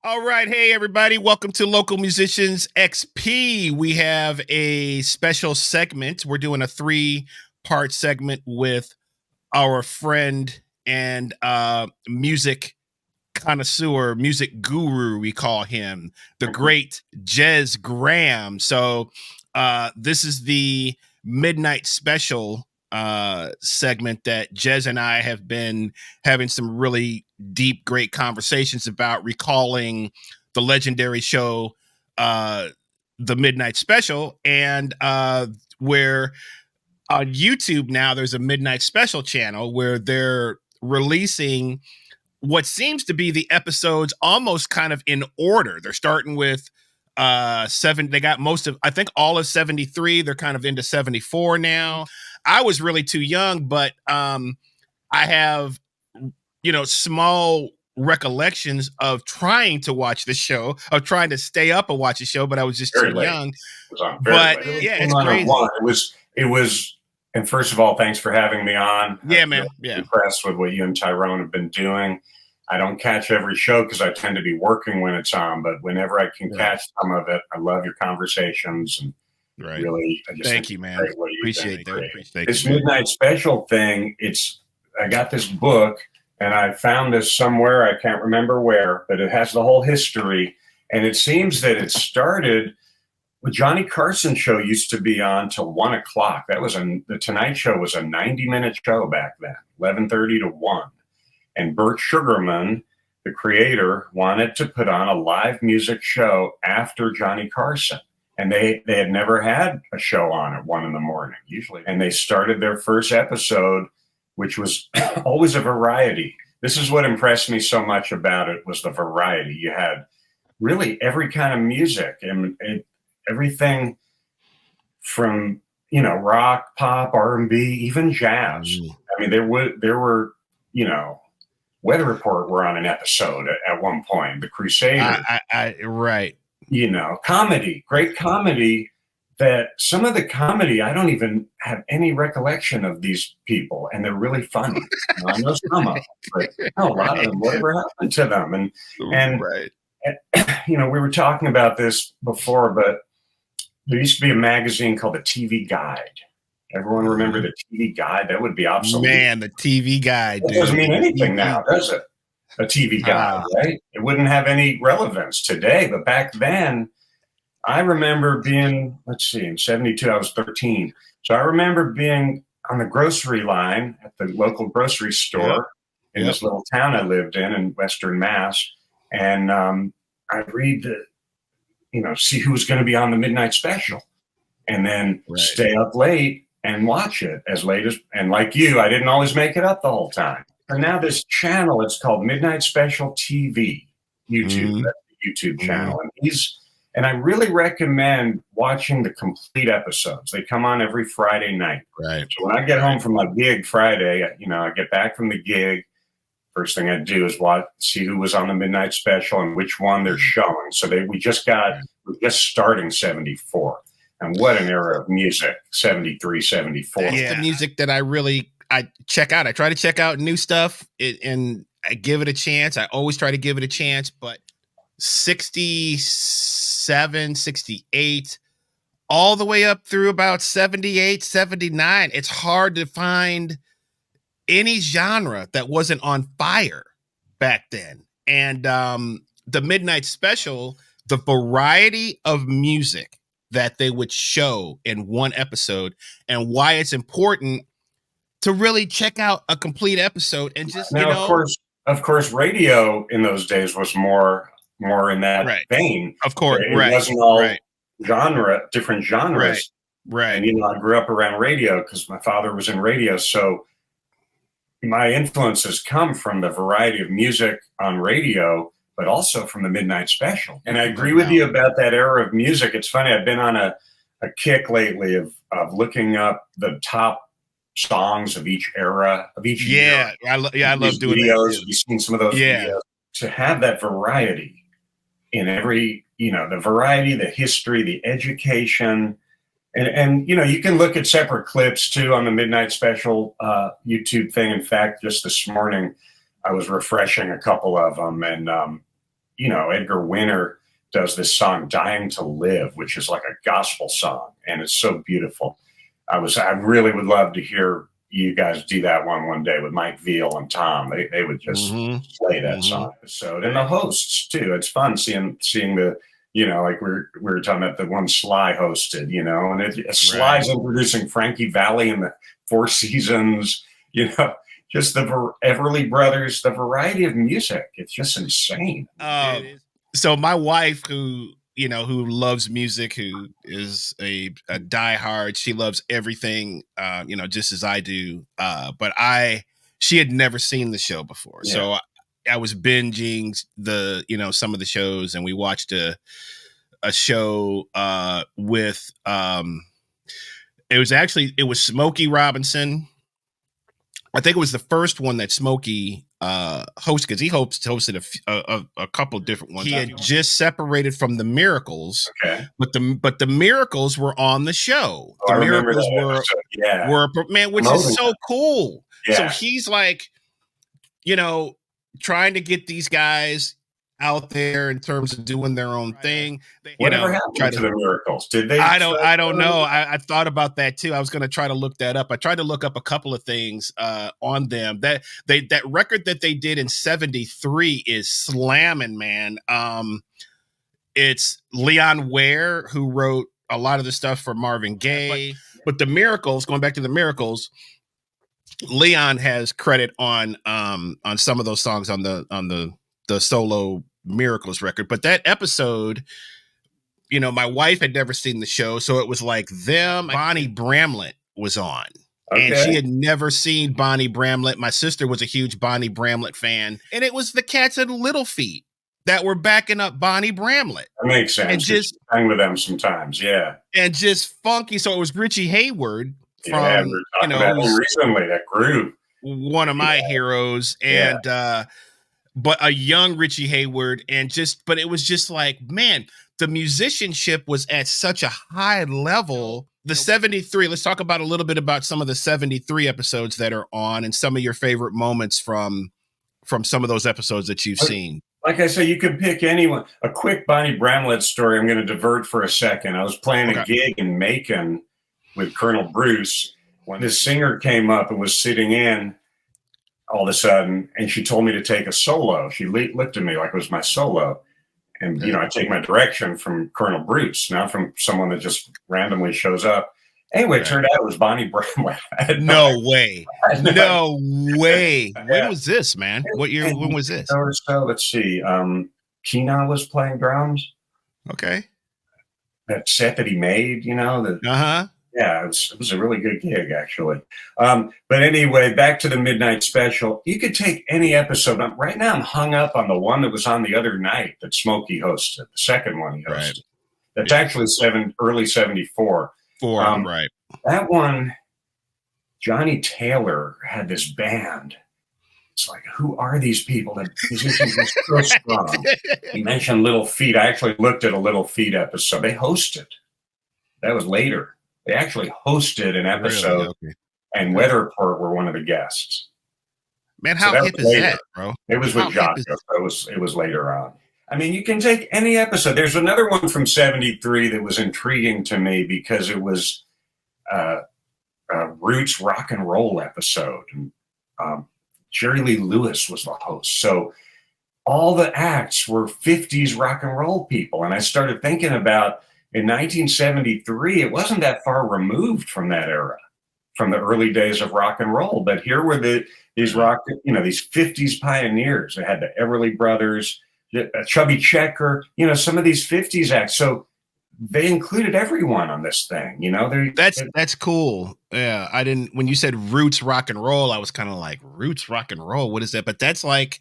All right. Hey, everybody. Welcome to Local Musicians XP. We have a special segment. We're doing a 3-part segment with our friend and music connoisseur, music guru, we call him, the great Jez Graham. So this is the midnight special segment that Jez and I have been having some really deep, great conversations about, recalling the legendary show, the Midnight Special, and where on YouTube now there's a Midnight Special channel where they're releasing what seems to be the episodes almost kind of in order. They're starting with 7. They got most of, I think, all of 73. They're kind of into 74 now. I was really too young, but I have, small recollections of trying to watch the show, of trying to stay up and watch the show, but I was just very too late. young. It was on But late. yeah, it's crazy. It was, and first of all, thanks for having me on. Yeah, I'm man. really Yeah. impressed with what you and Tyrone have been doing. I don't catch every show because I tend to be working when it's on, but whenever I can catch some of it, I love your conversations and really, I just thank you, man. Appreciate that. This Midnight Special thing, I got this book and I found this somewhere, I can't remember where, but it has the whole history. And it seems that it started with Johnny Carson show used to be on till 1 o'clock. The Tonight Show was a 90-minute show back then, 11:30 to 1. And Burt Sugarman, the creator, wanted to put on a live music show after Johnny Carson. And they had never had a show on at 1 a.m. usually. And they started their first episode, which was always a variety. This is what impressed me so much about it, was the variety. You had really every kind of music and everything from, rock, pop, R&B, even jazz. I mean, there were, Weather Report were on an episode at one point, The Crusaders. Right. Comedy, great comedy. That some of the comedy, I don't even have any recollection of these people, and they're really funny. I know some of them, but a lot of them, whatever happened to them? And we were talking about this before, but there used to be a magazine called the TV Guide. Everyone remember the TV Guide? That would be obsolete. Man, the TV Guide. It doesn't mean anything now, does it? A TV Guide, right? It wouldn't have any relevance today, but back then, I remember being, in 72, I was 13. So I remember being on the grocery line at the local grocery store in this little town I lived in Western Mass. And I'd read see who's going to be on the Midnight Special, and then stay up late and watch it as late as, and like you, I didn't always make it up the whole time. And now this channel, it's called Midnight Special TV, YouTube, that's the YouTube channel. And I really recommend watching the complete episodes. They come on every Friday night. Right. So when I get home from my gig Friday, I get back from the gig, first thing I do is see who was on the Midnight Special and which one they're showing. So we're just starting 74. And what an era of music, 73, 74. That's the music that I check out. I try to check out new stuff and I give it a chance. I always try to give it a chance, but 67, 68, all the way up through about 78, 79. It's hard to find any genre that wasn't on fire back then. And the Midnight Special, the variety of music that they would show in one episode, and why it's important to really check out a complete episode. And just of course radio in those days was more in that vein. Of course, it wasn't all different genres. Right. And I grew up around radio because my father was in radio, so my influences come from the variety of music on radio, but also from the Midnight Special. And I agree with you about that era of music. It's funny, I've been on a kick lately of looking up the top songs of each era, of each year. I love doing videos. that. Have you seen some of those videos? To have that variety in every, the variety, the history, the education. And you can look at separate clips too on the Midnight Special YouTube thing. In fact, just this morning, I was refreshing a couple of them, and Edgar Winter does this song "Dying to Live," which is like a gospel song, and it's so beautiful. I really would love to hear you guys do that one day with Mike Veal and Tom. They would just play that song episode, and the hosts too. It's fun seeing the, like we were talking about the one Sly hosted, and Sly's introducing Frankie Valli and the Four Seasons, just the Everly Brothers, the variety of music. It's just insane. So my wife, who loves music, who is a diehard, she loves everything, just as I do. But she had never seen the show before. Yeah. So I was binging some of the shows, and we watched a show with, it was Smokey Robinson. I think it was the first one that Smokey hosted, because he hosted a couple of different ones. He had just separated from the Miracles, okay, but the Miracles were on the show. The Miracles were man, which is so cool. Yeah. So he's like, trying to get these guys out there in terms of doing their own thing. Whatever happened to the Miracles? Did they? I don't know. I thought about that too. I was going to try to look that up. I tried to look up a couple of things on them. That record that they did in '73 is slamming, man. It's Leon Ware who wrote a lot of the stuff for Marvin Gaye, but the Miracles, going back to the Miracles, Leon has credit on some of those songs on the solo Miracles record. But that episode, my wife had never seen the show, so it was like them. Bonnie Bramlett was on, and she had never seen Bonnie Bramlett. My sister was a huge Bonnie Bramlett fan, and it was the Cats and Little Feet that were backing up Bonnie Bramlett. That makes sense. And just hang with them sometimes, yeah. And just funky. So it was Richie Hayward from recently, that group, one of my heroes, and but a young Richie Hayward, but it was just like, man, the musicianship was at such a high level. The 73, let's talk about a little bit about some of the 73 episodes that are on, and some of your favorite moments from some of those episodes that you've seen. Like I say, you could pick anyone. A quick Bonnie Bramlett story. I'm going to divert for a second. I was playing a gig in Macon with Colonel Bruce when this singer came up and was sitting in all of a sudden, and she told me to take a solo. She looked at me like it was my solo. And, I take my direction from Colonel Bruce, not from someone that just randomly shows up. Anyway, it turned out it was Bonnie Bramlett. No way. No way. When was this, man? What year? When was this? So let's see. Keenan was playing drums. Okay. That set that he made, Yeah, it was a really good gig, actually. But anyway, back to the Midnight Special. You could take any episode. Right now, I'm hung up on the one that was on the other night that Smokey hosted, the second one he hosted. Right. That's actually early 74. Right. That one, Johnny Taylor had this band. It's like, who are these people? The musicians are so strong. He mentioned Little Feat. I actually looked at a Little Feat episode. They hosted. That was later. They actually hosted an episode, really? And Weather Report were one of the guests. Man, how hip is that, bro? It was with Jocko, so it was later on. I mean, you can take any episode. There's another one from 73 that was intriguing to me because it was a Roots rock and roll episode. And Jerry Lee Lewis was the host. So all the acts were 50s rock and roll people. And I started thinking about, in 1973, it wasn't that far removed from that era, from the early days of rock and roll. But here were these 50s pioneers. They had the Everly Brothers, Chubby Checker, some of these 50s acts. So they included everyone on this thing, That's cool. Yeah, I didn't. When you said Roots rock and roll, I was kind of like, Roots rock and roll. What is that? But that's like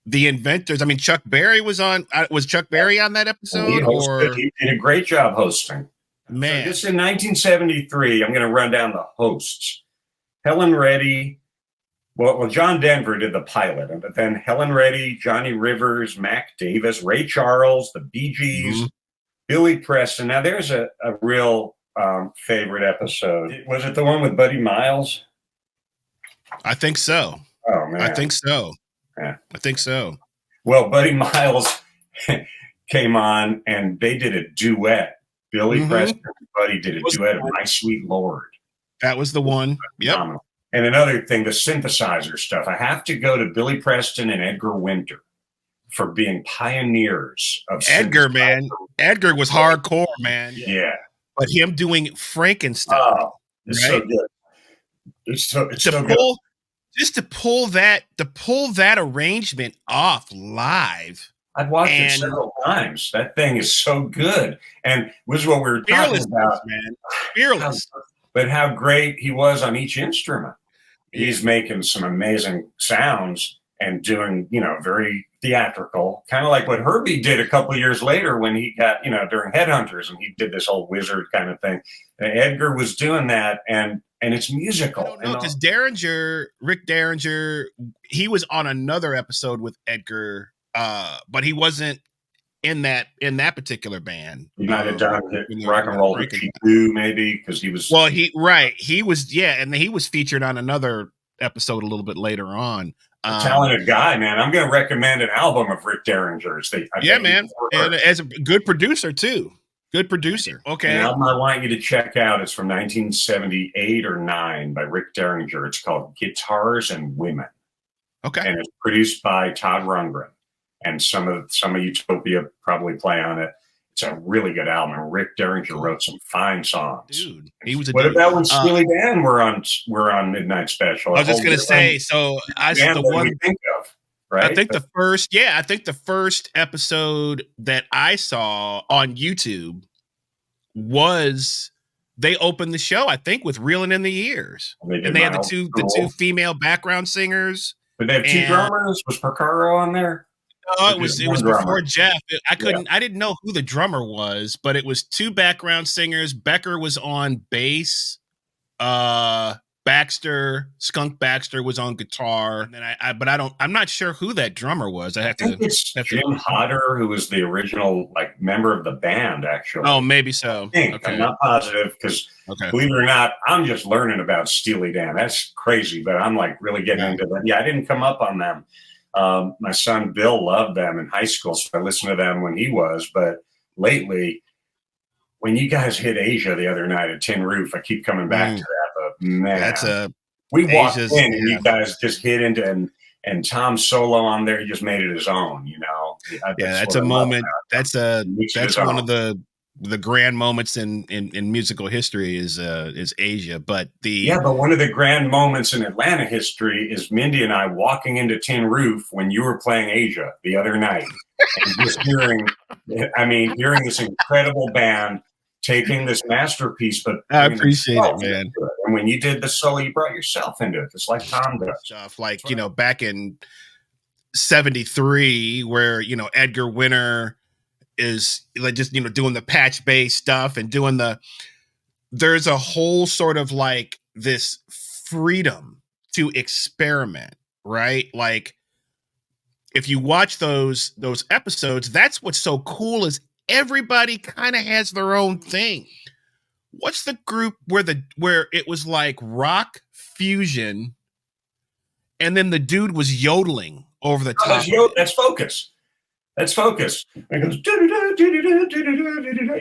the inventors. I mean, Chuck Berry was on. Was Chuck Berry on that episode? He did a great job hosting. Man, so this in 1973. I'm going to run down the hosts. Helen Reddy. Well, John Denver did the pilot, but then Helen Reddy, Johnny Rivers, Mac Davis, Ray Charles, the Bee Gees, Billy Preston. Now, there's a real favorite episode. Was it the one with Buddy Miles? I think so. Oh man, I think so. Yeah. I think so. Well, Buddy Miles came on, and they did a duet. Billy Preston and Buddy did a duet of My Sweet Lord. That was the one. Yep. And another thing, the synthesizer stuff. I have to go to Billy Preston and Edgar Winter for being pioneers of Edgar, man. Edgar was hardcore, man. Yeah. But him doing Frankenstein. Oh, it's so good. It's so good. Just to pull that arrangement off live. I've watched it several times. That thing is so good. And this is what we were talking about, man. Fearless. But how great he was on each instrument. He's making some amazing sounds and doing, very theatrical, kind of like what Herbie did a couple of years later when he got, during Headhunters, and he did this whole wizard kind of thing. And Edgar was doing that, and it's musical. I don't know, because Rick Derringer, he was on another episode with Edgar, but he wasn't in that particular band. He might have done Rock and Roll Hippie Doo, maybe, because he was. Well, he was, and he was featured on another episode a little bit later on. Talented guy, man. I'm going to recommend an album of Rick Derringer's. Man, and as a good producer too. Good producer. Okay. An album I want you to check out. It's from 1978 or 9 by Rick Derringer. It's called Guitars and Women. Okay. And it's produced by Todd Rundgren. And some of Utopia probably play on it. It's a really good album. And Rick Derringer wrote some fine songs. Dude, he was What about when Steely Dan were on Midnight Special? I was just gonna say, so I saw the one we think of, right? I think the first episode that I saw on YouTube was they opened the show, I think, with Reeling in the Years. And they had the two female background singers. Did they have two drummers? Was Porcaro on there? No, it was before Jeff. I didn't know who the drummer was, but it was two background singers. Becker was on bass. Skunk Baxter was on guitar. And then I'm not sure who that drummer was. I think it's Jim Hodder, who was the original member of the band, actually. Oh, maybe so. Okay. I'm not positive because believe it or not, I'm just learning about Steely Dan. That's crazy, but I'm really getting into them. Yeah, I didn't come up on them. My son Bill loved them in high school, so I listened to them when he was. But lately, when you guys hit Asia the other night at Tin Roof, I keep coming back to that. But man, we walked in and you guys just hit into and Tom's solo on there. He just made it his own. That's a moment. That's one of the grand moments in musical history is Asia. But but one of the grand moments in Atlanta history is Mindy and I walking into Tin Roof when you were playing Asia the other night, and just hearing this incredible band taking this masterpiece. But I appreciate it, man. And when you did the solo, you brought yourself into it, just like Tom does. Stuff like back in '73, where Edgar Winter is just doing the patch bass stuff and doing there's a whole sort of this freedom to experiment, right? Like if you watch those episodes, that's what's so cool is everybody kind of has their own thing. What's the group where it was like rock fusion and then the dude was yodeling over the top? That's Focus. That's Focus. It goes,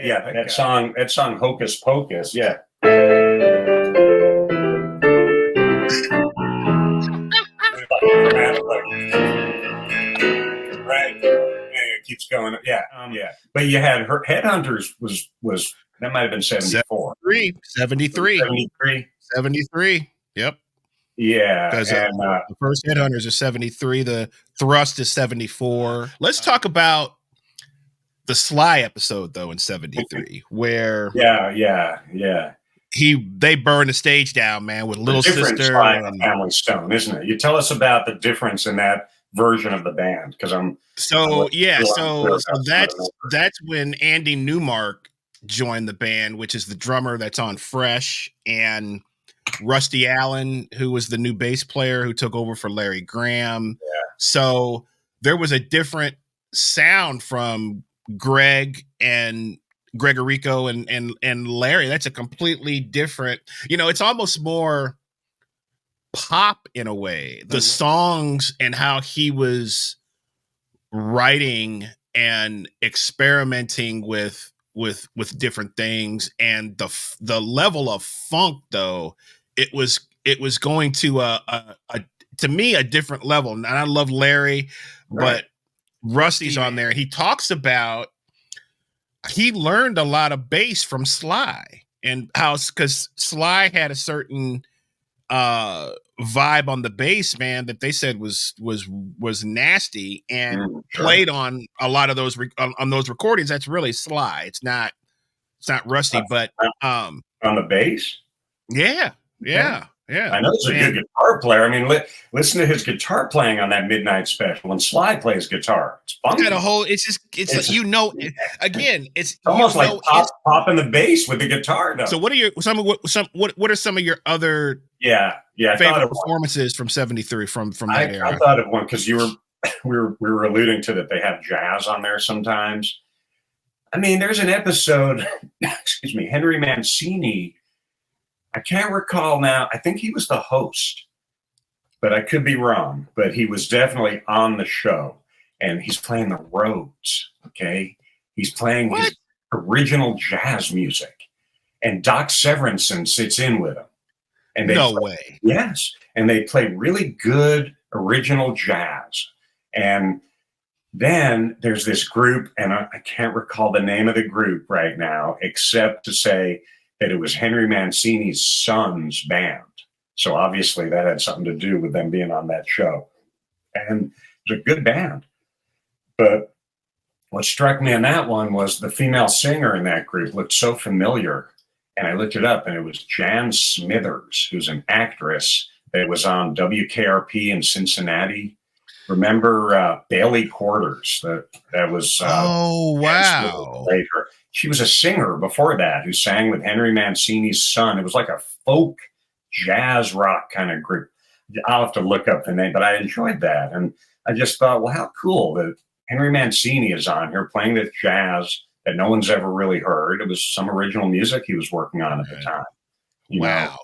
yeah, that song Hocus Pocus, yeah. Right? It keeps going. Yeah. Yeah. But you had her Headhunters was that might have been 74. 73. Yep. Yeah. Because the first Headhunters are 73. The Thrust is 74. Let's talk about the Sly episode though in 73, where they burned the stage down, man, with Little Sister Sly and Family Stone, isn't it? You tell us about the difference in that version of the band, because that's when Andy Newmark joined the band, which is the drummer that's on Fresh, and Rusty Allen, who was the new bass player who took over for Larry Graham. Yeah. So there was a different sound from Greg and Gregorico and Larry. That's a completely different, it's almost more pop in a way. The songs and how he was writing and experimenting with different things, and the level of funk, though, it was going to to me a different level. And I love Larry, but Rusty's on there. He talks about he learned a lot of bass from Sly, and how, because Sly had a certain vibe on the bass, man, that they said was nasty, and played on a lot of those on those recordings. That's really Sly. It's not Rusty, but on the bass. Yeah. I know he's a good guitar player. I mean, listen to his guitar playing on that Midnight Special. When Sly plays guitar, it's funky. Got a whole. It's like, you know, again, it's almost like popping the bass with the guitar, though. So what are your what are some of your other favorite performances from '73 from that era? I thought of one because we were alluding to that they have jazz on there sometimes. I mean, there's an episode. Excuse me, Henry Mancini. I can't recall now. I think he was the host, but I could be wrong. But he was definitely on the show, and he's playing the Rhodes. Okay, he's playing his original jazz music, and Doc Severinsen sits in with him. And way. Yes, and they play really good original jazz. And then there's this group, and I can't recall the name of the group right now, except to say that it was Henry Mancini's son's band. So obviously that had something to do with them being on that show. And it was a good band. But what struck me in that one was the female singer in that group looked so familiar. And I looked it up, and it was Jan Smithers, who's an actress that was on WKRP in Cincinnati. Remember Bailey Quarters? That was wow. Later. She was a singer before that who sang with Henry Mancini's son. It was like a folk jazz rock kind of group. I'll have to look up the name, but I enjoyed that. And I just thought, well, how cool that Henry Mancini is on here playing this jazz that no one's ever really heard. It was some original music he was working on at the time. You know?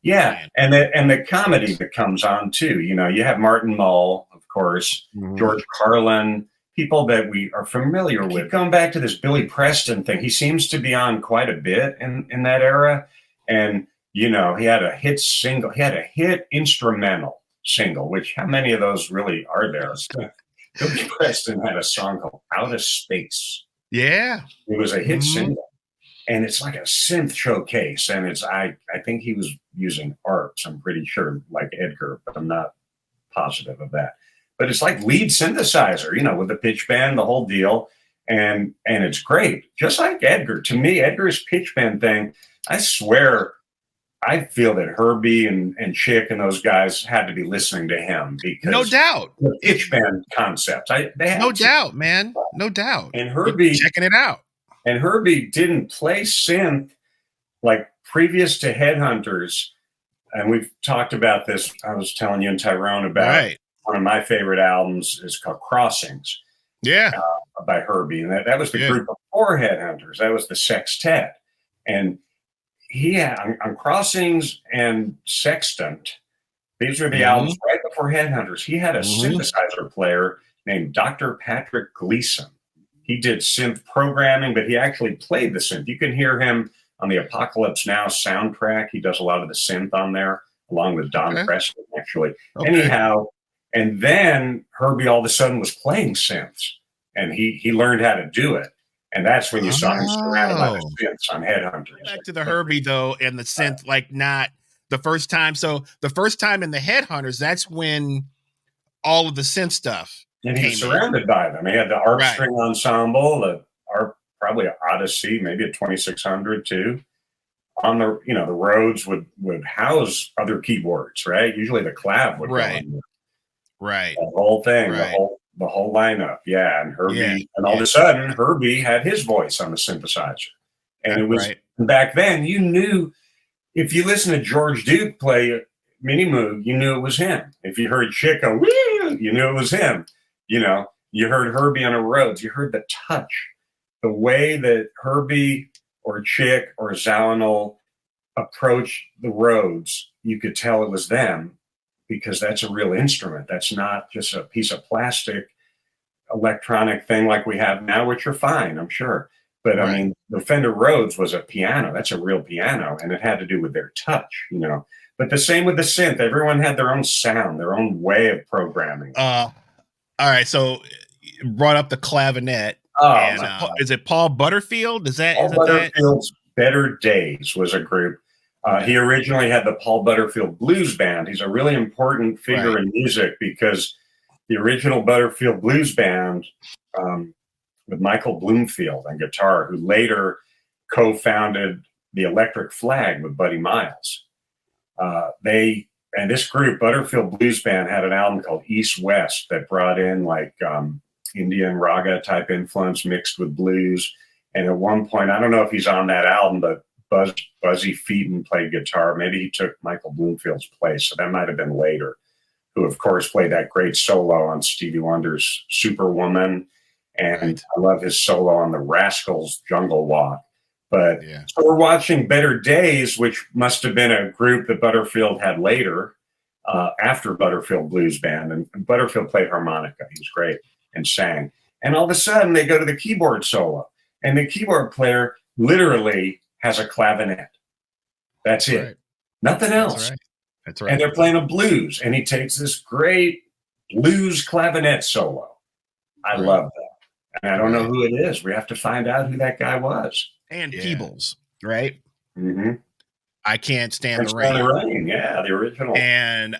Yeah. And the comedy that comes on too. You know, you have Martin Mull, of course, George Carlin, people that we are familiar with. Going back to this Billy Preston thing, he seems to be on quite a bit in that era. And, you know, he had a hit single, he had a hit instrumental single, which how many of those really are there? Billy Preston had a song called Out of Space. Yeah. It was a hit single. And it's like a synth showcase. And it's I think he was using ARPs, I'm pretty sure, like Edgar, but I'm not positive of that. But it's like lead synthesizer, you know, with the pitch bend, the whole deal. And it's great. Just like Edgar. To me, Edgar's pitch bend thing, I swear, I feel that Herbie and Chick and those guys had to be listening to him because no doubt the pitch bend concept. No doubt, man. No doubt. And Herbie checking it out. And Herbie didn't play synth like previous to Headhunters. And we've talked about this. I was telling you and Tyrone about one of my favorite albums is called Crossings. Yeah. By Herbie. And that was the group before Headhunters. That was the sextet. And he had on Crossings and Sextant, these were the albums right before Headhunters. He had a synthesizer player named Dr. Patrick Gleason. He did synth programming, but he actually played the synth. You can hear him on the Apocalypse Now soundtrack. He does a lot of the synth on there, along with Don Preston, actually. Anyhow, and then Herbie all of a sudden was playing synths, and he learned how to do it. And that's when you saw him surrounded by the synths on Headhunters. Back to the Herbie, though, and the synth, like not the first time. So the first time in the Headhunters, that's when all of the synth stuff. And he was surrounded by them. He had the ARP string ensemble, the ARP, probably an Odyssey, maybe a 2600 too. On the, you know, the Rhodes would house other keyboards, right? Usually the clav would go on there. Right. The whole thing, the whole lineup. Yeah. And Herbie, and all of a sudden, Herbie had his voice on the synthesizer. And it was, back then, you knew, if you listen to George Duke play Mini Moog, you knew it was him. If you heard Chick go, woo, you knew it was him. You know, you heard Herbie on a Rhodes, you heard the touch, the way that Herbie or Chick or Zawinul approached the Rhodes, you could tell it was them because that's a real instrument. That's not just a piece of plastic electronic thing like we have now, which are fine, I'm sure. But I mean, the Fender Rhodes was a piano. That's a real piano, and it had to do with their touch, you know. But the same with the synth. Everyone had their own sound, their own way of programming. All right, so you brought up the clavinet. Oh, and is it Paul Butterfield? Paul Butterfield's Better Days was a group. He originally had the Paul Butterfield Blues Band. He's a really important figure in music because the original Butterfield Blues Band with Michael Bloomfield on guitar, who later co-founded the Electric Flag with Buddy Miles. And this group, Butterfield Blues Band, had an album called East West that brought in like Indian raga type influence mixed with blues. And at one point, I don't know if he's on that album, but Buzzy Featon played guitar. Maybe he took Michael Bloomfield's place, so that might have been later. Who, of course, played that great solo on Stevie Wonder's Superwoman. And I love his solo on the Rascals' Jungle Walk. But so we're watching Better Days, which must have been a group that Butterfield had later after Butterfield Blues Band. And Butterfield played harmonica. He was great and sang. And all of a sudden, they go to the keyboard solo. And the keyboard player literally has a clavinet. That's it. Right. Nothing else. That's right. And they're playing a blues. And he takes this great blues clavinet solo. I love that. And I don't know who it is. We have to find out who that guy was. And Peebles, right? Mm-hmm. I Can't Stand the Rain. Yeah, the original. And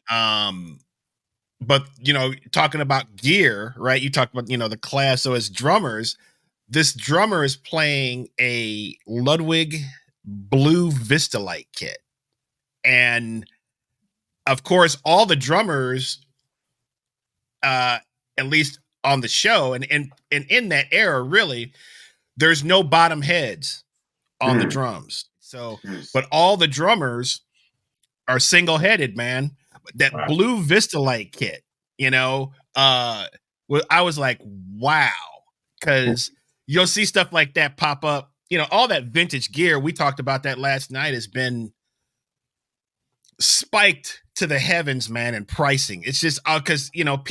but you know, talking about gear, right? You talked about, you know, the class. So as drummers, this drummer is playing a Ludwig Blue Vistalite kit. And of course, all the drummers, at least on the show and in that era, really, there's no bottom heads on the drums. So, but all the drummers are single-headed, man. That Blue Vistalite kit, you know, I was like, wow, because you'll see stuff like that pop up. You know, all that vintage gear, we talked about that last night, has been spiked to the heavens, man, in pricing. It's just because, you know,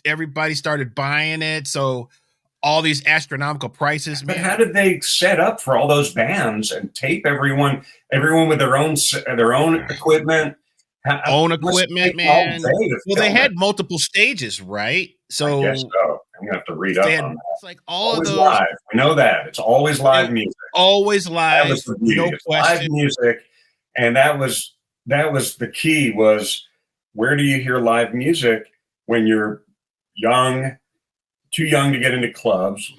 everybody started buying it. So all these astronomical prices, man. But how did they set up for all those bands and tape everyone with their own equipment? Own equipment, man. Well, they had multiple stages, right? So I guess so. I'm gonna have to read up on that. It's like all always of those live. We know that. It's always live music. Always live. That was the beauty. No question. Live music. And that was the key, was where do you hear live music when you're young, too young to get into clubs,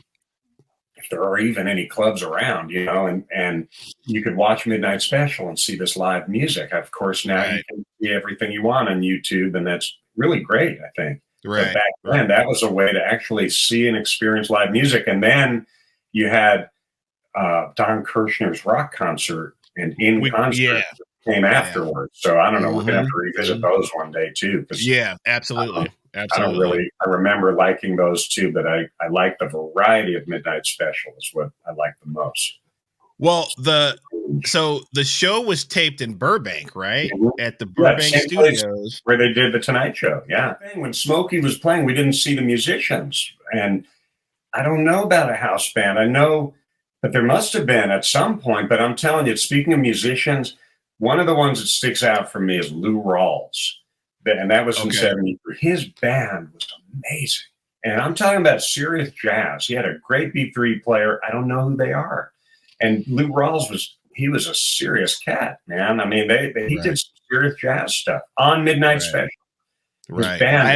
if there are even any clubs around, you know, and you could watch Midnight Special and see this live music. Of course, now you can see everything you want on YouTube, and that's really great, I think. Right. But back then, that was a way to actually see and experience live music. And then you had Don Kirshner's rock concert and concert came afterwards. So I don't know. We're going to have to revisit those one day, too. Yeah, absolutely. I remember liking those too, but I like the variety of Midnight Special is what I like the most. Well, the show was taped in Burbank, right? At the Burbank Studios, where they did the Tonight Show. Yeah. When Smokey was playing, we didn't see the musicians, and I don't know about a house band. I know that there must have been at some point, but I'm telling you, speaking of musicians, one of the ones that sticks out for me is Lou Rawls. And that was in 73. His band was amazing. And I'm talking about serious jazz. He had a great B3 player. I don't know who they are. And Lou Rawls was a serious cat, man. I mean, he did some serious jazz stuff on Midnight Special. His band I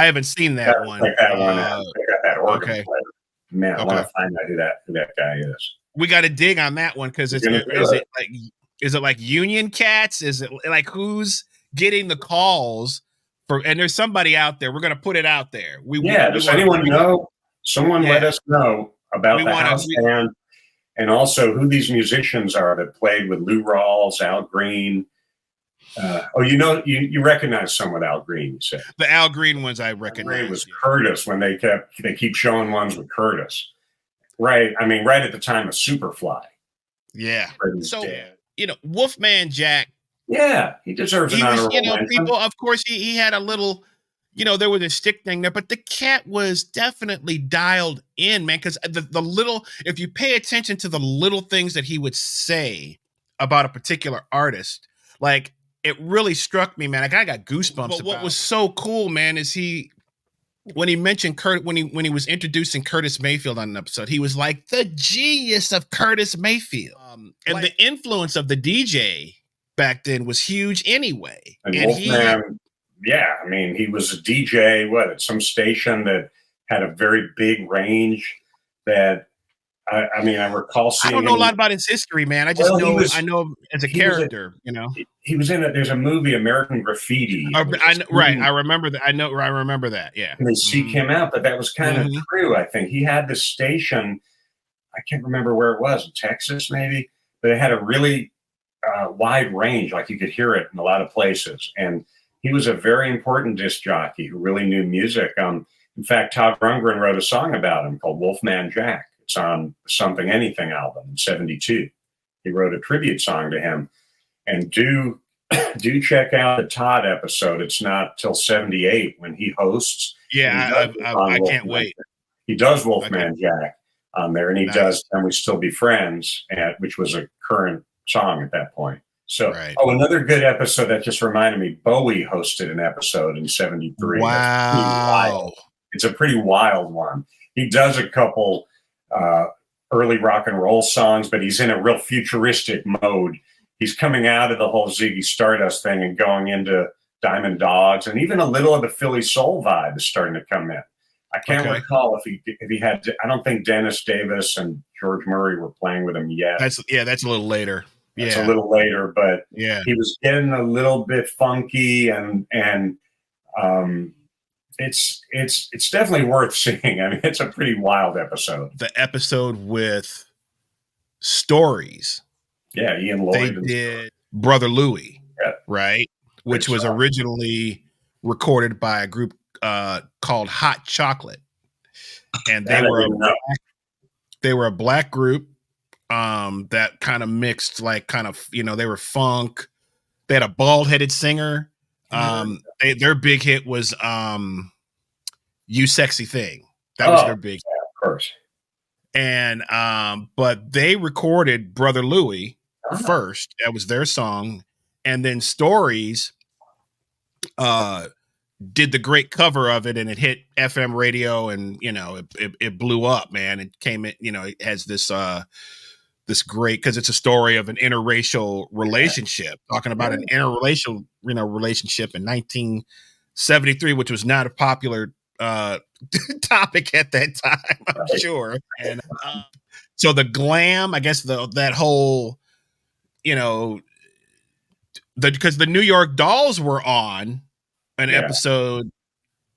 haven't seen that one. Like that one. They got that organ player. Man, I want to find out who that guy is. We got to dig on that one, because is it like Union Cats? Is it like who's getting the calls for? And there's somebody out there. We're going to put it out there. Does anyone know? Someone let us know about the house band, and also who these musicians are that played with Lou Rawls, Al Green. You recognize some with Al Green. You said the Al Green ones I recognize. It was Curtis when they keep showing ones with Curtis. Right. I mean, right at the time of Superfly. Yeah. So you know, Wolfman Jack. Yeah, he deserves an honorable mention. People. Of course, he had a little. there was a stick thing there, but the cat was definitely dialed in, man. Because the little, if you pay attention to the little things that he would say about a particular artist, like it really struck me, man. Like I got goosebumps. But what was so cool, man, is when he mentioned when he was introducing Curtis Mayfield on an episode, he was like the genius of Curtis Mayfield, and the influence of the DJ back then was huge anyway. And Wolfman, yeah, I mean, he was a DJ, at some station that had a very big range that, I mean, I recall seeing. I don't know a lot about his history, man. I just know I know him as a character. He was in there's a movie, American Graffiti. Right, I remember that. I remember that. Yeah, and they seek him out, but that was kind of true. I think he had this station. I can't remember where it was, in Texas maybe, but it had a really wide range. Like you could hear it in a lot of places, and he was a very important disc jockey who really knew music. In fact, Todd Rundgren wrote a song about him called Wolfman Jack. It's on Something Anything album in '72. He wrote a tribute song to him. And do check out the Todd episode. It's not till '78 when he hosts. Yeah, I can't wait. He does Wolfman Jack on there, and he does "And We Still Be Friends," which was a current song at that point. So, another good episode that just reminded me, Bowie hosted an episode in '73. Wow. It's a pretty wild one. He does a couple early rock and roll songs, but he's in a real futuristic mode. He's coming out of the whole Ziggy Stardust thing and going into Diamond Dogs, and even a little of the Philly soul vibe is starting to come in. I can't recall if he had. I don't think Dennis Davis and George Murray were playing with him yet. That's a little later. It's a little later, but he was getting a little bit funky, and it's definitely worth seeing. I mean, it's a pretty wild episode. The episode with Stories. Yeah, Ian Lloyd. They did Brother Louie, right? Which was originally recorded by a group called Hot Chocolate, and they were a black group that kind of mixed, they were funk. They had a bald-headed singer. Their big hit was "You Sexy Thing." That was their big hit. Yeah, of course. And but they recorded Brother Louie first. That was their song, and then Stories did the great cover of it, and it hit FM radio, and it blew up, man. It came in, it has this great, because it's a story of an interracial relationship, talking about an interracial relationship in 1973, which was not a popular topic at that time, I'm sure. And so the glam, I guess that whole, because the New York Dolls were on an episode.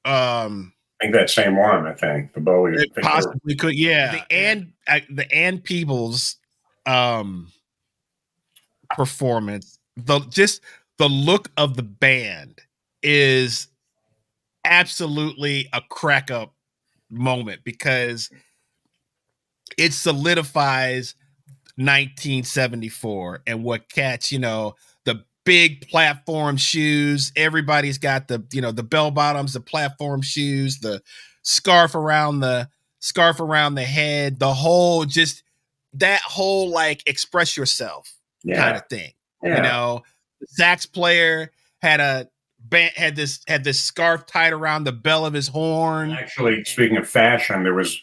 I think that same one. I think the Bowie. It possibly could. Yeah, the Ann Peebles performance. The look of the band is absolutely a crack up moment, because it solidifies 1974 and what Cats, the big platform shoes. Everybody's got the bell bottoms, the platform shoes, the scarf around the head, that whole like express yourself kind of thing. The sax player had this scarf tied around the bell of his horn. Actually, speaking of fashion, there was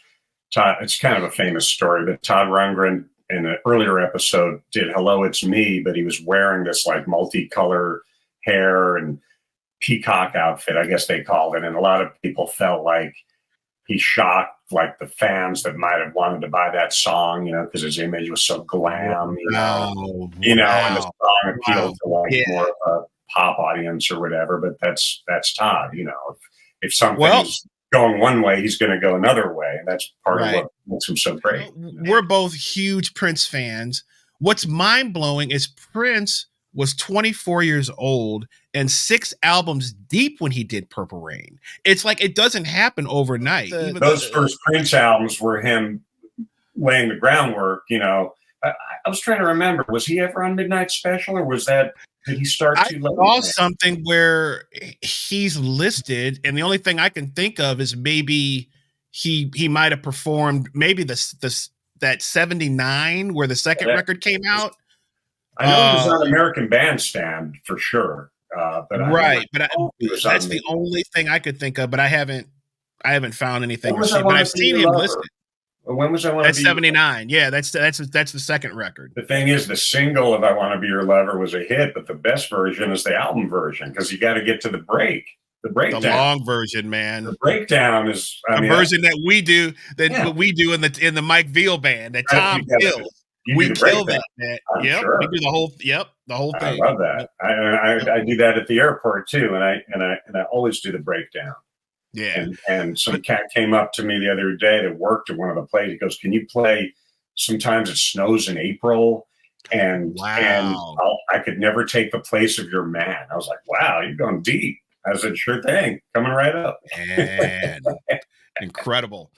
Todd. It's kind of a famous story, but Todd Rundgren in an earlier episode did "Hello, It's Me," but he was wearing this like multicolor hair and peacock outfit, I guess they called it, and a lot of people felt like he shocked like the fans that might have wanted to buy that song, because his image was so glam, and the song appealed to like more of a pop audience or whatever. But that's Todd. If something's going one way, he's going to go another way, and that's part of what makes him so great. We're both huge Prince fans. What's mind blowing is Prince was 24 years old and 6 albums deep when he did Purple Rain. It's like it doesn't happen overnight. Those first Prince albums were him laying the groundwork, I was trying to remember. Was he ever on Midnight Special, or did he start I too late? saw something where he's listed, and the only thing I can think of is maybe he might have performed maybe that 79 where the second record came out. I know he was on American Bandstand for sure. But right, but that's the the only thing I could think of. But I haven't found anything. But I've seen him listed. When was I Want to Be? That's 79. Yeah, that's the second record. The thing is, the single of "I Want to Be Your Lover" was a hit, but the best version is the album version because you got to get to the breakdown. The long version, man. The breakdown is the version that we do in the Mike Veal band that Tom kills. We kill that, man. Yep, sure. We do the whole thing. I love that. I do that at the airport too, and I always do the breakdown. Yeah. And some cat came up to me the other day that worked at one of the plays. He goes, "Can you play? Sometimes it snows in April, and I could never take the place of your man." I was like, "Wow, you're going deep." I said, "Sure thing, coming right up." Man, incredible.